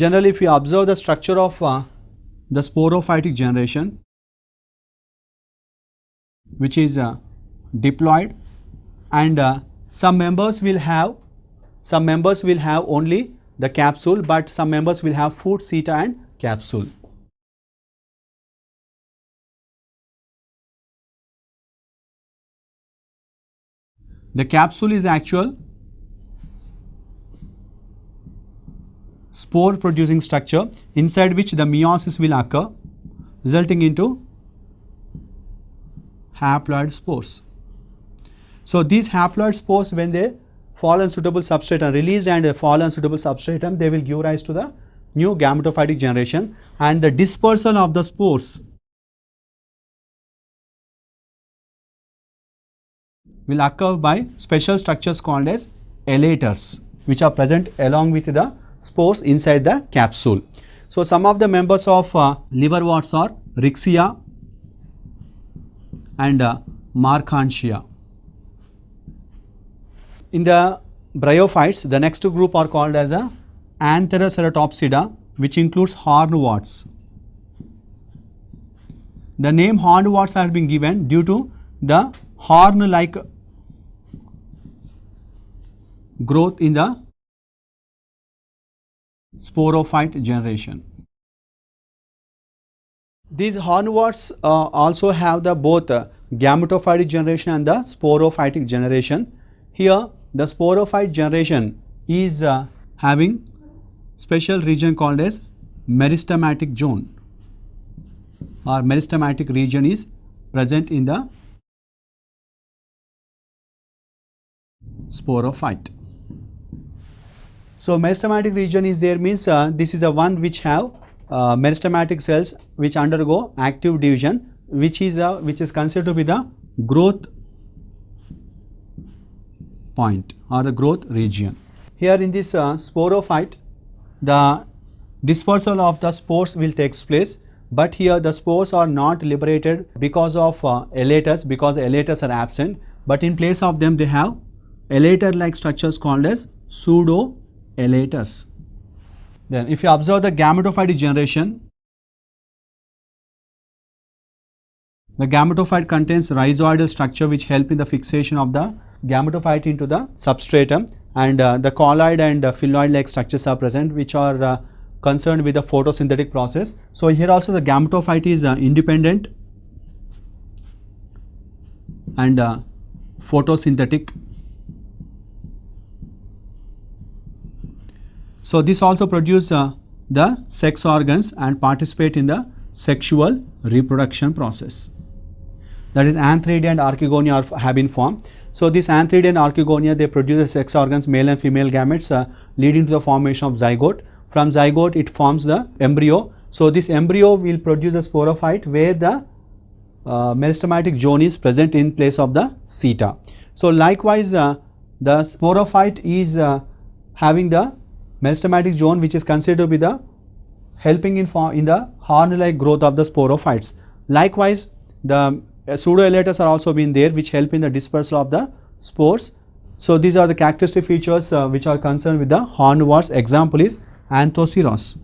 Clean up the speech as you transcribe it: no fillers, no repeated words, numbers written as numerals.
Generally, if you observe the structure of the sporophytic generation, which is diploid, and some members will have only the capsule, but some members will have foot, seta and capsule. The capsule is actual spore producing structure inside which the meiosis will occur, resulting into haploid spores. So these haploid spores, when they fall on suitable substrate and released and fall on suitable substratum, they will give rise to the new gametophytic generation, and the dispersal of the spores will occur by special structures called as elaters, which are present along with the spores inside the capsule. So some of the members of liverworts are Rixia and Marchantia. In the Bryophytes, the next group are called as Antheroceratopsida, which includes hornworts. The name hornworts has been given due to the horn-like growth in the sporophyte generation. These hornworts also have the both gametophytic generation and the sporophytic generation. Here the sporophyte generation is having special region called as meristematic zone, or meristematic region is present in the sporophyte. So meristematic region is there, means this is the one which have meristematic cells which undergo active division, which is considered to be the growth point or the growth region. Here in this sporophyte, the dispersal of the spores will take place, but here the spores are not liberated because of elaters, because elaters are absent, but in place of them they have elater like structures called as pseudo elaters. Then if you observe the gametophytic generation, the gametophyte contains rhizoidal structure which help in the fixation of the gametophyte into the substratum, and the colloid and phyloid like structures are present which are concerned with the photosynthetic process. So here also the gametophyte is independent and photosynthetic. So this also produce the sex organs and participate in the sexual reproduction process. That is, Antheridia and Archegonia have been formed. So this Antheridia and Archegonia, they produce the sex organs, male and female gametes, leading to the formation of zygote. From zygote it forms the embryo. So this embryo will produce a sporophyte where the meristematic zone is present in place of the seta. So likewise the sporophyte is having the meristematic zone which is considered to be the helping in the horn-like growth of the sporophytes. Likewise the pseudoelaters are also been there which help in the dispersal of the spores. So these are the characteristic features which are concerned with the hornworts. Example is Anthoceros.